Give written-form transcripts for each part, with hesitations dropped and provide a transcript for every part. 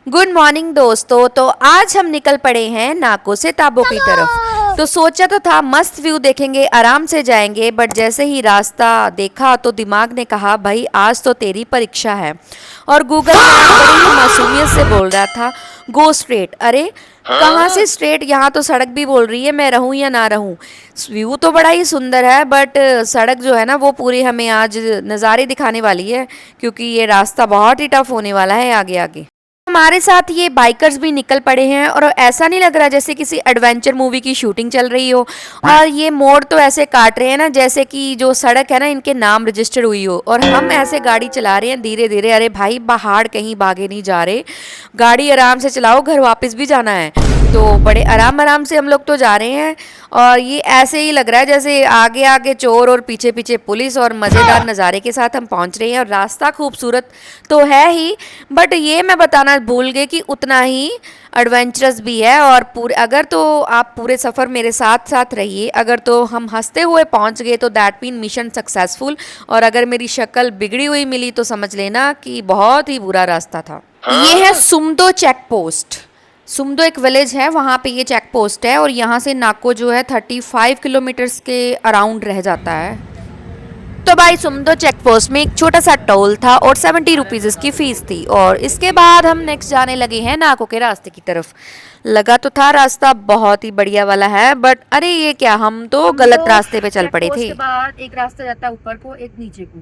Good morning दोस्तों। तो आज हम निकल पड़े हैं नाको से ताबो की तरफ। तो सोचा तो था मस्त व्यू देखेंगे, आराम से जाएंगे, बट जैसे ही रास्ता देखा तो दिमाग ने कहा भाई आज तो तेरी परीक्षा है। और गूगल मैप बड़ी ही मासूमियत से बोल रहा था गो स्ट्रेट। अरे कहाँ से स्ट्रेट, यहाँ तो सड़क भी बोल रही है मैं रहूं या ना रहूं। व्यू तो बड़ा ही सुंदर है बट सड़क जो है ना वो पूरी हमें आज नज़ारे दिखाने वाली है, क्योंकि ये रास्ता बहुत ही टफ होने वाला है आगे आगे। हमारे साथ ये बाइकर्स भी निकल पड़े हैं और ऐसा नहीं लग रहा जैसे किसी एडवेंचर मूवी की शूटिंग चल रही हो। और ये मोड़ तो ऐसे काट रहे हैं ना जैसे कि जो सड़क है ना इनके नाम रजिस्टर हुई हो, और हम ऐसे गाड़ी चला रहे हैं धीरे धीरे। अरे भाई पहाड़ कहीं भागे नहीं जा रहे, गाड़ी आराम से चलाओ, घर वापस भी जाना है। तो बड़े आराम आराम से हम लोग तो जा रहे हैं, और ये ऐसे ही लग रहा है जैसे आगे आगे चोर और पीछे पीछे पुलिस, और मज़ेदार नज़ारे के साथ हम पहुंच रहे हैं। और रास्ता खूबसूरत तो है ही, बट ये मैं बताना भूल गई कि उतना ही एडवेंचरस भी है। और पूरे अगर तो आप पूरे सफ़र मेरे साथ साथ रहिए, अगर तो हम हंसते हुए पहुंच गए तो दैट मीन मिशन सक्सेसफुल, और अगर मेरी शक्ल बिगड़ी हुई मिली तो समझ लेना कि बहुत ही बुरा रास्ता था। ये है सुमदो चेक पोस्ट। सुमदो एक विलेज है, वहाँ पे ये चेक पोस्ट है, और यहाँ से नाको जो है 35 किलोमीटर्स के अराउंड रह जाता है। तो भाई सुमदो चेक पोस्ट में एक छोटा सा टोल था और 70 रुपीज़ इसकी फ़ीस थी। और इसके बाद हम नेक्स्ट जाने लगे हैं नाको के रास्ते की तरफ। लगा तो था रास्ता बहुत ही बढ़िया वाला है, बट अरे ये क्या, हम तो गलत रास्ते पे चल पड़े थे। के बाद एक रास्ता जाता है ऊपर को, एक नीचे को।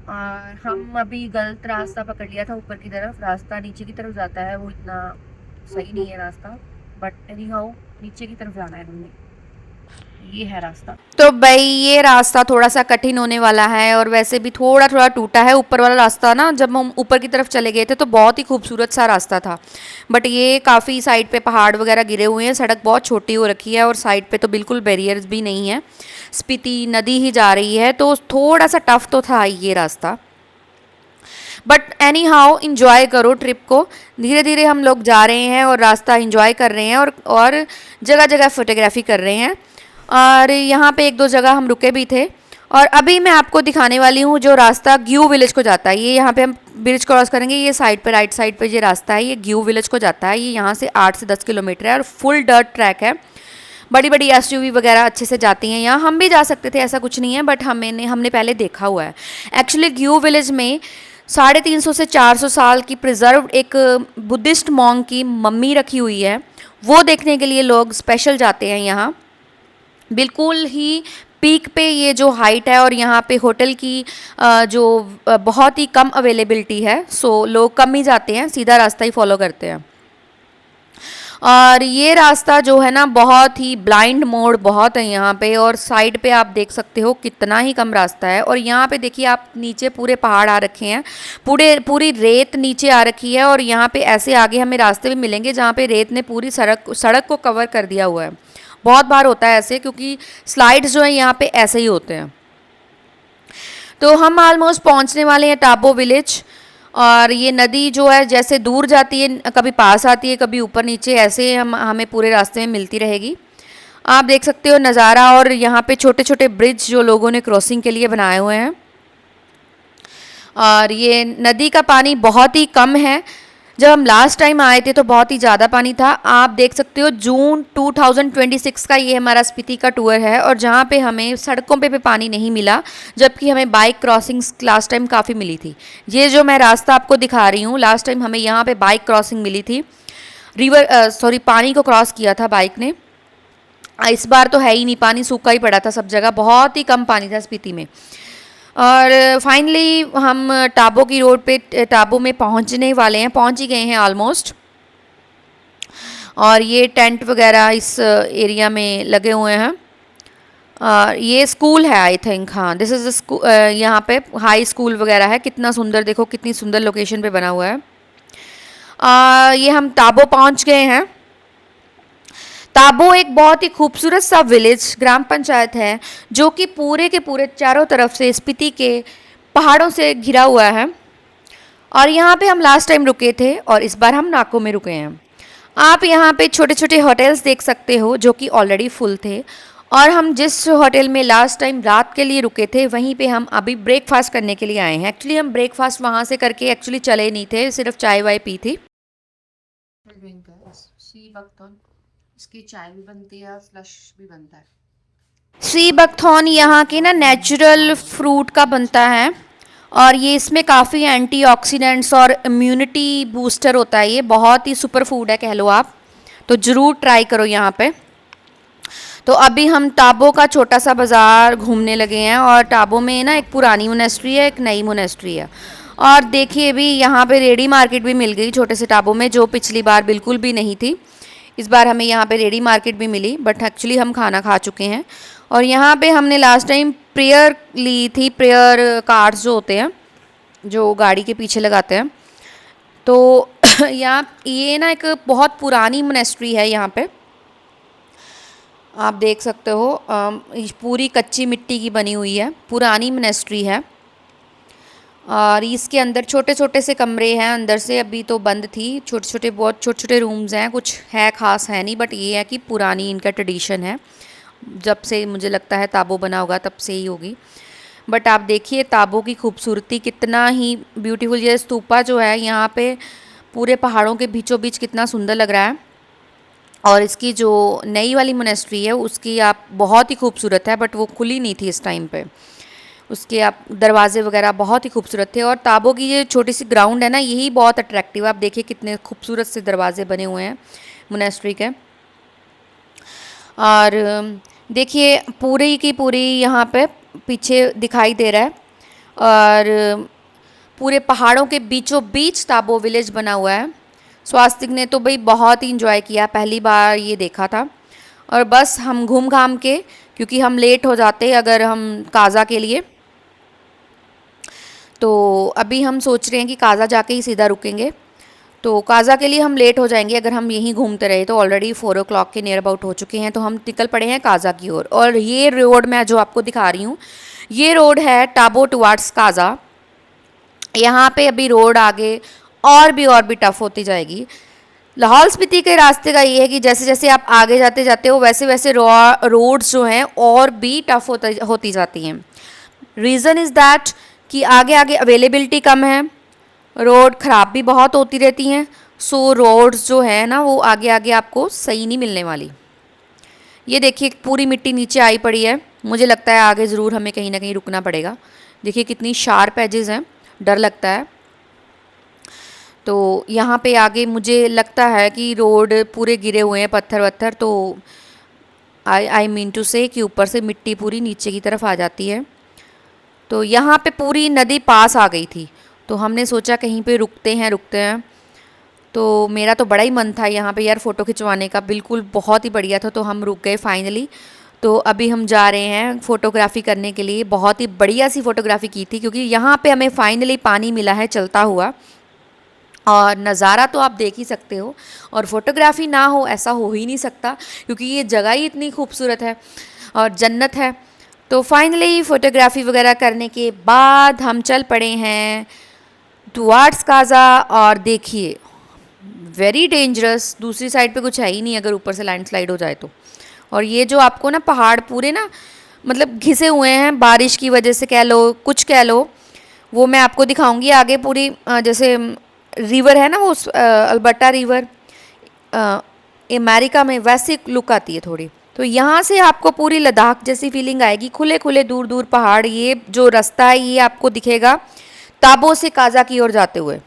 और हम अभी गलत रास्ता पकड़ लिया था, ऊपर की तरफ रास्ता नीचे की तरफ जाता है, वो इतना सही नहीं है रास्ता। बट एनी हाउ नीचे की तरफ जाना है हमने, ये है रास्ता। तो भाई ये रास्ता थोड़ा सा कठिन होने वाला है, और वैसे भी थोड़ा थोड़ा टूटा है। ऊपर वाला रास्ता ना, जब हम ऊपर की तरफ चले गए थे तो बहुत ही खूबसूरत सा रास्ता था, बट ये काफ़ी साइड पे पहाड़ वगैरह गिरे हुए हैं, सड़क बहुत छोटी हो रखी है, और साइड पे तो बिल्कुल बैरियर्स भी नहीं है, स्पीति नदी ही जा रही है, तो थोड़ा सा टफ तो था ये रास्ता। बट एनी हाउ इंजॉय करो ट्रिप को। धीरे धीरे हम लोग जा रहे हैं और रास्ता इंजॉय कर रहे हैं, और जगह जगह फोटोग्राफी कर रहे हैं। और यहाँ पे एक दो जगह हम रुके भी थे। और अभी मैं आपको दिखाने वाली हूँ जो रास्ता ग्यू विलेज को जाता है। ये यहाँ पे हम ब्रिज क्रॉस करेंगे, ये साइड पे राइट साइड पे ये रास्ता है, ये ग्यू विलेज को जाता है। ये यहाँ से 8 से 10 किलोमीटर है और फुल डर्ट ट्रैक है। बड़ी बड़ी एसयूवी वगैरह अच्छे से जाती हैं यहाँ, हम भी जा सकते थे, ऐसा कुछ नहीं है, बट हमने पहले देखा हुआ है। एक्चुअली ग्यू विलेज में 350 से 400 साल की प्रिजर्व्ड एक बुद्धिस्ट मॉन्क की मम्मी रखी हुई है, वो देखने के लिए लोग स्पेशल जाते हैं यहाँ। बिल्कुल ही पीक पे ये जो हाइट है, और यहाँ पे होटल की बहुत ही कम अवेलेबिलिटी है, सो लोग कम ही जाते हैं, सीधा रास्ता ही फॉलो करते हैं। और ये रास्ता जो है ना बहुत ही ब्लाइंड मोड़ बहुत है यहाँ पे, और साइड पे आप देख सकते हो कितना ही कम रास्ता है। और यहाँ पे देखिए आप नीचे पूरे पहाड़ आ रखे हैं, पूरी रेत नीचे आ रखी है, और यहाँ पे ऐसे आगे हमें रास्ते भी मिलेंगे जहाँ पे रेत ने पूरी सड़क को कवर कर दिया हुआ है। बहुत बार होता है ऐसे, क्योंकि स्लाइड्स जो है यहाँ पे ऐसे ही होते हैं। तो हम ऑलमोस्ट पहुँचने वाले हैं टाबो विलेज। और ये नदी जो है जैसे दूर जाती है, कभी पास आती है, कभी ऊपर नीचे, ऐसे हमें पूरे रास्ते में मिलती रहेगी। आप देख सकते हो नज़ारा, और यहाँ पे छोटे छोटे ब्रिज जो लोगों ने क्रॉसिंग के लिए बनाए हुए हैं। और ये नदी का पानी बहुत ही कम है, जब हम लास्ट टाइम आए थे तो बहुत ही ज़्यादा पानी था। आप देख सकते हो जून 2026 का ये हमारा स्पीति का टूर है, और जहाँ पे हमें सड़कों पे भी पानी नहीं मिला, जबकि हमें बाइक क्रॉसिंग्स लास्ट टाइम काफ़ी मिली थी। ये जो मैं रास्ता आपको दिखा रही हूँ, लास्ट टाइम हमें यहाँ पे बाइक क्रॉसिंग मिली थी, पानी को क्रॉस किया था बाइक ने। इस बार तो है ही नहीं, पानी सूखा ही पड़ा था सब जगह, बहुत ही कम पानी था स्पीति में। और फाइनली हम टाबो की रोड पे टाबो में पहुंचने वाले हैं, पहुंच ही गए हैं ऑलमोस्ट। और ये टेंट वगैरह इस एरिया में लगे हुए हैं। ये स्कूल है आई थिंक, हाँ दिस इज़ स्कूल। यहाँ पे हाई स्कूल वगैरह है, कितना सुंदर, देखो कितनी सुंदर लोकेशन पे बना हुआ है। ये हम टाबो पहुंच गए हैं। ताबो एक बहुत ही खूबसूरत सा विलेज ग्राम पंचायत है, जो कि पूरे के पूरे चारों तरफ से स्पीति के पहाड़ों से घिरा हुआ है। और यहाँ पे हम लास्ट टाइम रुके थे, और इस बार हम नाको में रुके हैं। आप यहाँ पे छोटे छोटे होटल्स देख सकते हो जो कि ऑलरेडी फुल थे, और हम जिस होटल में लास्ट टाइम रात के लिए रुके थे वहीं पे हम अभी ब्रेकफास्ट करने के लिए आए हैं। एक्चुअली हम ब्रेकफास्ट वहाँ से करके एक्चुअली चले नहीं थे, सिर्फ चाय वाय पी थी। सी बकथॉर्न, इसकी चाय भी बनती है, फ्लश भी बनता है। सी बकथॉर्न यहाँ के ना नेचुरल फ्रूट का बनता है और ये इसमें काफ़ी एंटीऑक्सीडेंट्स और इम्यूनिटी बूस्टर होता है। ये बहुत ही सुपर फूड है कह लो आप, तो ज़रूर ट्राई करो यहाँ पे। तो अभी हम टाबो का छोटा सा बाज़ार घूमने लगे हैं और टाबो में ना एक पुरानी मोनेस्ट्री है, एक नई मोनेस्ट्री है। और देखिए भी यहाँ पे रेडी मार्केट भी मिल गई छोटे से टाबो में, जो पिछली बार बिल्कुल भी नहीं थी। इस बार हमें यहाँ पे रेडी मार्केट भी मिली, बट एक्चुअली हम खाना खा चुके हैं। और यहाँ पे हमने लास्ट टाइम प्रेयर ली थी, प्रेयर कार्ड्स जो होते हैं जो गाड़ी के पीछे लगाते हैं। तो यहाँ ये ना एक बहुत पुरानी मोनेस्ट्री है, यहाँ पे आप देख सकते हो। पूरी कच्ची मिट्टी की बनी हुई है, पुरानी मोनेस्ट्री है। और इसके अंदर छोटे छोटे से कमरे हैं, अंदर से अभी तो बंद थी, छोटे छोटे बहुत छोटे छोटे रूम्स हैं, कुछ है खास है नहीं, बट ये है कि पुरानी इनका ट्रेडिशन है, जब से मुझे लगता है ताबो बना होगा तब से ही होगी। बट आप देखिए ताबो की खूबसूरती, कितना ही ब्यूटीफुल। ये स्तूपा जो है यहाँ पे पूरे पहाड़ों के बीचों बीच कितना सुंदर लग रहा है। और इसकी जो नई वाली मोनेस्ट्री है उसकी आप बहुत ही खूबसूरत है, बट वो खुली नहीं थी इस टाइम पे। उसके आप दरवाजे वगैरह बहुत ही खूबसूरत थे। और ताबो की ये छोटी सी ग्राउंड है ना, यही बहुत अट्रैक्टिव है। आप देखिए कितने खूबसूरत से दरवाजे बने हुए हैं मोनेस्ट्री के। और देखिए पूरी की पूरी यहाँ पे पीछे दिखाई दे रहा है, और पूरे पहाड़ों के बीचों बीच ताबो विलेज बना हुआ है। स्वास्तिक ने तो भाई बहुत ही इंजॉय किया, पहली बार ये देखा था। और बस हम घूम घाम के, क्योंकि हम लेट हो जाते अगर हम काज़ा के लिए, तो अभी हम सोच रहे हैं कि काज़ा जाके ही सीधा रुकेंगे। तो काज़ा के लिए हम लेट हो जाएंगे अगर हम यहीं घूमते रहे, तो ऑलरेडी 4 o'clock के नियर अबाउट हो चुके हैं, तो हम निकल पड़े हैं काज़ा की ओर। और ये रोड मैं जो आपको दिखा रही हूँ, ये रोड है टाबो टुवार्ड्स काज़ा। यहाँ पे अभी रोड आगे और भी टफ होती जाएगी। लाहौल स्पीति के रास्ते का ये है कि जैसे जैसे आप आगे जाते जाते हो वैसे वैसे रोड्स जो हैं और भी टफ होती जाती हैं। रीज़न इज़ दैट कि आगे आगे अवेलेबिलिटी कम है, रोड ख़राब भी बहुत होती रहती हैं। सो रोड्स जो है ना वो आगे आगे आपको सही नहीं मिलने वाली। ये देखिए पूरी मिट्टी नीचे आई पड़ी है, मुझे लगता है आगे ज़रूर हमें कहीं ना कहीं रुकना पड़ेगा। देखिए कितनी शार्प एजेस हैं, डर लगता है। तो यहाँ पे आगे मुझे लगता है कि रोड पूरे गिरे हुए हैं, पत्थर वत्थर, तो आई मीन टू से कि ऊपर से मिट्टी पूरी नीचे की तरफ आ जाती है। तो यहाँ पे पूरी नदी पास आ गई थी, तो हमने सोचा कहीं पे रुकते हैं। तो मेरा तो बड़ा ही मन था यहाँ पे यार फ़ोटो खिंचवाने का, बिल्कुल बहुत ही बढ़िया था, तो हम रुक गए फाइनली। तो अभी हम जा रहे हैं फ़ोटोग्राफ़ी करने के लिए। बहुत ही बढ़िया सी फ़ोटोग्राफ़ी की थी, क्योंकि यहाँ पे हमें फाइनली पानी मिला है चलता हुआ, और नज़ारा तो आप देख ही सकते हो। और फ़ोटोग्राफ़ी ना हो ऐसा हो ही नहीं सकता, क्योंकि ये जगह ही इतनी खूबसूरत है और जन्नत है। तो फाइनली फ़ोटोग्राफ़ी वगैरह करने के बाद हम चल पड़े हैं टुवार्ड्स काज़ा। और देखिए वेरी डेंजरस, दूसरी साइड पे कुछ है ही नहीं अगर ऊपर से लैंडस्लाइड हो जाए तो। और ये जो आपको ना पहाड़ पूरे ना मतलब घिसे हुए हैं बारिश की वजह से कह लो, कुछ कह लो, वो मैं आपको दिखाऊंगी आगे। पूरी जैसे रिवर है ना वो अल्बर्टा रिवर अमेरिका में, वैसी लुक आती है थोड़ी। तो यहाँ से आपको पूरी लद्दाख जैसी फीलिंग आएगी, खुले खुले दूर दूर पहाड़। ये जो रास्ता है ये आपको दिखेगा ताबो से काज़ा की ओर जाते हुए।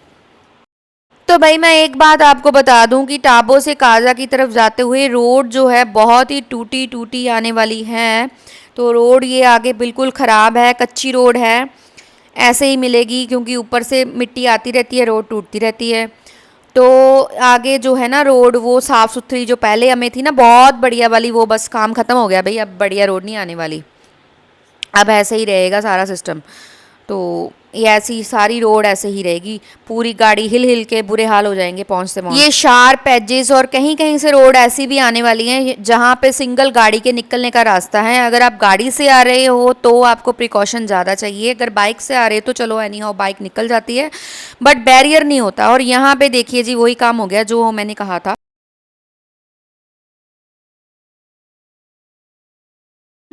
तो भाई मैं एक बात आपको बता दूं कि टाबो से काज़ा की तरफ जाते हुए रोड जो है बहुत ही टूटी टूटी आने वाली है। तो रोड ये आगे बिल्कुल ख़राब है, कच्ची रोड है, ऐसे ही मिलेगी, क्योंकि ऊपर से मिट्टी आती रहती है, रोड टूटती रहती है। तो आगे जो है ना रोड वो साफ़ सुथरी जो पहले हमें थी ना बहुत बढ़िया वाली, वो बस काम ख़त्म हो गया भाई, अब बढ़िया रोड नहीं आने वाली, अब ऐसे ही रहेगा सारा सिस्टम। तो ये ऐसी सारी रोड ऐसे ही रहेगी, पूरी गाड़ी हिल हिल के बुरे हाल हो जाएंगे पहुंचते पहुंचते। ये शार्प एजेस और कहीं कहीं से रोड ऐसी भी आने वाली हैं जहां पे सिंगल गाड़ी के निकलने का रास्ता है। अगर आप गाड़ी से आ रहे हो तो आपको प्रिकॉशन ज़्यादा चाहिए, अगर बाइक से आ रहे हो तो चलो एनी हाउ बाइक निकल जाती है, बट बैरियर नहीं होता। और यहाँ पे देखिए जी वही काम हो गया जो मैंने कहा था।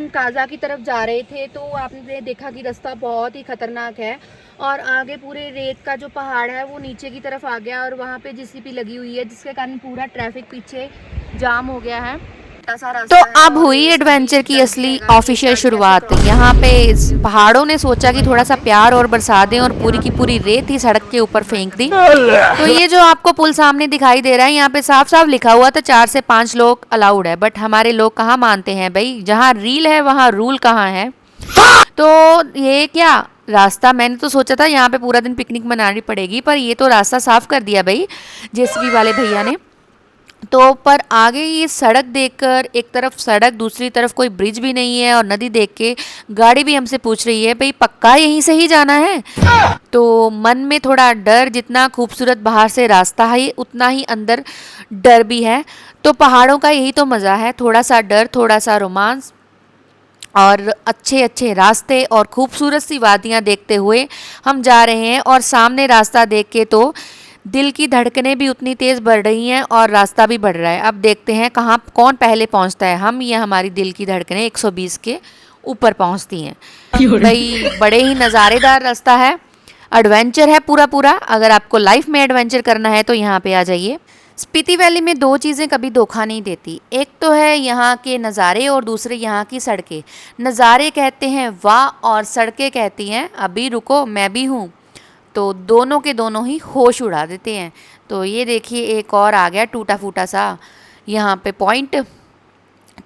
काजा की तरफ जा रहे थे तो आपने देखा कि रास्ता बहुत ही खतरनाक है और आगे पूरे रेत का जो पहाड़ है वो नीचे की तरफ आ गया और वहाँ पे जीसीपी लगी हुई है जिसके कारण पूरा ट्रैफिक पीछे जाम हो गया है। तो अब हुई एडवेंचर की असली ऑफिशियल शुरुआत। यहाँ पे इस पहाड़ों ने सोचा कि थोड़ा सा प्यार और बरसा दें और पूरी की पूरी रेत ही सड़क के ऊपर फेंक दी। तो ये जो आपको पुल सामने दिखाई दे रहा है, यहाँ पे साफ साफ लिखा हुआ था 4 से 5 लोग अलाउड है, बट हमारे लोग कहाँ मानते हैं भाई, जहाँ रील है वहाँ रूल कहाँ है। तो ये क्या रास्ता, मैंने तो सोचा था यहाँ पे पूरा दिन पिकनिक मनानी पड़ेगी, पर ये तो रास्ता साफ कर दिया भाई जेसीबी वाले भैया ने। तो पर आगे ये सड़क देखकर, एक तरफ सड़क दूसरी तरफ कोई ब्रिज भी नहीं है, और नदी देख के गाड़ी भी हमसे पूछ रही है भाई पक्का यहीं से ही जाना है। तो मन में थोड़ा डर, जितना खूबसूरत बाहर से रास्ता है उतना ही अंदर डर भी है। तो पहाड़ों का यही तो मज़ा है, थोड़ा सा डर, थोड़ा सा रोमांस और अच्छे अच्छे रास्ते और खूबसूरत सी वादियाँ देखते हुए हम जा रहे हैं। और सामने रास्ता देख के तो दिल की धड़कनें भी उतनी तेज़ बढ़ रही हैं और रास्ता भी बढ़ रहा है। अब देखते हैं कहाँ कौन पहले पहुँचता है, हम या हमारी दिल की धड़कनें 120 के ऊपर पहुँचती हैं। भाई बड़े ही नज़ारेदार रास्ता है, एडवेंचर है पूरा पूरा। अगर आपको लाइफ में एडवेंचर करना है तो यहाँ पे आ जाइए। स्पीति वैली में 2 चीज़ें कभी धोखा नहीं देती, एक तो है यहाँ के नज़ारे और दूसरे यहाँ की सड़कें। नज़ारे कहते हैं वाह और सड़कें कहती हैं अभी रुको मैं भी हूँ। तो दोनों के दोनों ही होश उड़ा देते हैं। तो ये देखिए एक और आ गया टूटा फूटा सा यहाँ पे पॉइंट।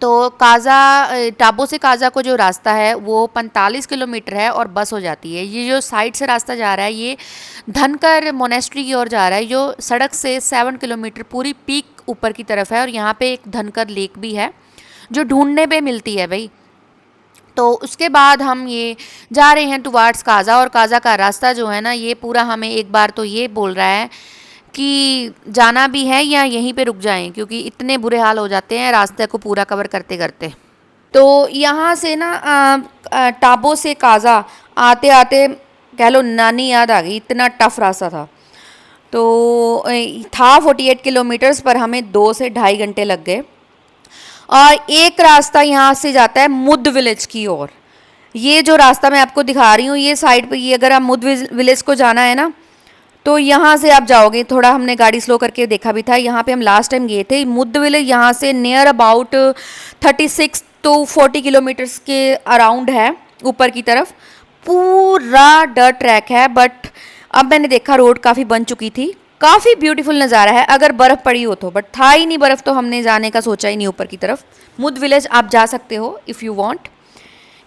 तो काजा टाबो से काजा को जो रास्ता है वो 45 किलोमीटर है और बस हो जाती है। ये जो साइड से रास्ता जा रहा है ये धनकर मोनेस्ट्री की ओर जा रहा है, जो सड़क से 7 किलोमीटर पूरी पीक ऊपर की तरफ है। और यहाँ पे एक धनकर लेक भी है जो ढूंढने पे मिलती है भाई। तो उसके बाद हम ये जा रहे हैं टुवार्ड्स काजा, और काजा का रास्ता जो है ना ये पूरा हमें एक बार तो ये बोल रहा है कि जाना भी है या यहीं पे रुक जाएं, क्योंकि इतने बुरे हाल हो जाते हैं रास्ते को पूरा कवर करते करते। तो यहाँ से ना टाबो से काजा आते आते कह लो नानी याद आ गई, इतना टफ रास्ता था। तो था 48 किलोमीटर्स पर हमें 2 से 2.5 घंटे लग गए। और एक रास्ता यहाँ से जाता है मुद विलेज की ओर। ये जो रास्ता मैं आपको दिखा रही हूँ ये साइड पे, ये अगर आप मुद विलेज को जाना है ना तो यहाँ से आप जाओगे। थोड़ा हमने गाड़ी स्लो करके देखा भी था, यहाँ पे हम लास्ट टाइम गए थे। मुद विलेज यहाँ से नियर अबाउट 36 to 40 किलोमीटर्स के अराउंड है ऊपर की तरफ। पूरा डर्ट ट्रैक है, बट अब मैंने देखा रोड काफ़ी बन चुकी थी। काफ़ी ब्यूटीफुल नज़ारा है अगर बर्फ़ पड़ी हो तो, बट था ही नहीं बर्फ़ तो हमने जाने का सोचा ही नहीं ऊपर की तरफ। मुद विलेज आप जा सकते हो इफ़ यू वांट।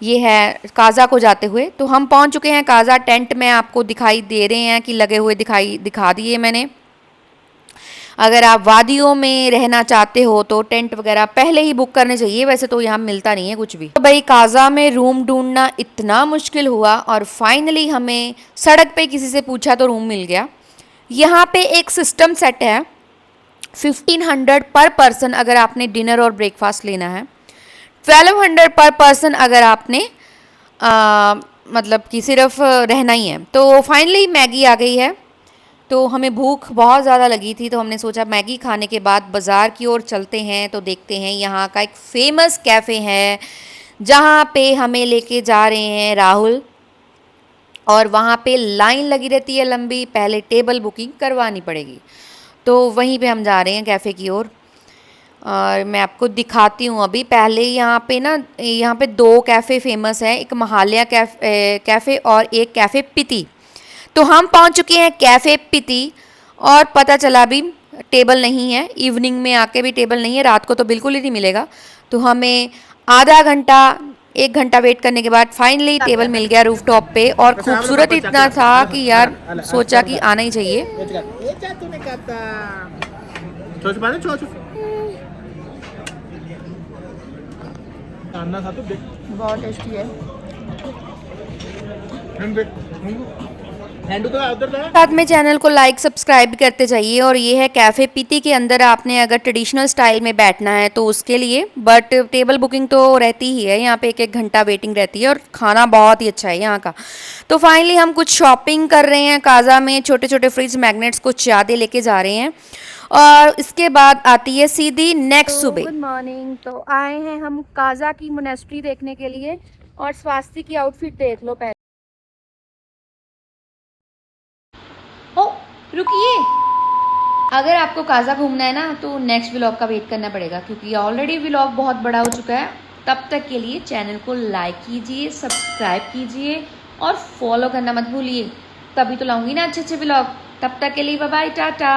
ये है काजा को जाते हुए। तो हम पहुंच चुके हैं काजा। टेंट में आपको दिखाई दे रहे हैं कि लगे हुए दिखा दिए मैंने। अगर आप वादियों में रहना चाहते हो तो टेंट वगैरह पहले ही बुक करने चाहिए, वैसे तो यहाँ मिलता नहीं है कुछ भी। तो भाई काजा में रूम ढूंढना इतना मुश्किल हुआ और फाइनली हमें सड़क पे किसी से पूछा तो रूम मिल गया। यहाँ पे एक सिस्टम सेट है 1500 पर पर्सन अगर आपने डिनर और ब्रेकफास्ट लेना है, 1200 पर पर्सन अगर आपने मतलब कि सिर्फ रहना ही है। तो फाइनली मैगी आ गई है। तो हमें भूख बहुत ज़्यादा लगी थी तो हमने सोचा मैगी खाने के बाद बाज़ार की ओर चलते हैं। तो देखते हैं यहाँ का एक फ़ेमस कैफ़े है जहाँ पे हमें लेके जा रहे हैं राहुल, और वहाँ पे लाइन लगी रहती है लंबी, पहले टेबल बुकिंग करवानी पड़ेगी। तो वहीं पे हम जा रहे हैं कैफ़े की ओर और मैं आपको दिखाती हूँ अभी। पहले यहाँ पे 2 कैफ़े फेमस हैं, एक महालया कैफ़े और एक कैफ़े पिती। तो हम पहुँच चुके हैं कैफ़े पिती और पता चला अभी टेबल नहीं है। इवनिंग में आके भी टेबल नहीं है, रात को तो बिल्कुल ही नहीं मिलेगा। तो हमें आधा घंटा 1 घंटा वेट करने के बाद फाइनली टेबल मिल गया रूफ टॉप पे, और खूबसूरत इतना था कि यार सोचा कि आना ही चाहिए। बहुत टेस्टी है। साथ में चैनल को लाइक सब्सक्राइब करते जाइए। और ये है कैफ़े पीती के अंदर आपने अगर ट्रेडिशनल स्टाइल में बैठना है तो उसके लिए, बट टेबल बुकिंग तो रहती ही है। यहाँ पे 1 घंटा वेटिंग रहती है और खाना बहुत ही अच्छा है यहाँ का। तो फाइनली हम कुछ शॉपिंग कर रहे हैं काजा में, छोटे छोटे फ्रिज मैग्नेट्स कुछ ज़्यादा लेके जा रहे हैं। और इसके बाद आती है सीधी नेक्स्ट सुबह। Good morning. तो आए हैं हम काजा की मोनेस्ट्री देखने के लिए, और स्वास्ति की आउटफिट देख लो पहले। ओ रुकिए, अगर आपको काजा घूमना है ना तो नेक्स्ट व्लॉग का वेट करना पड़ेगा, क्योंकि ऑलरेडी व्लॉग बहुत बड़ा हो चुका है। तब तक के लिए चैनल को लाइक कीजिए, सब्सक्राइब कीजिए और फॉलो करना मत भूलिए, तभी तो लाऊंगी ना अच्छे अच्छे व्लॉग। तब तक के लिए बाय बाय, टाटा।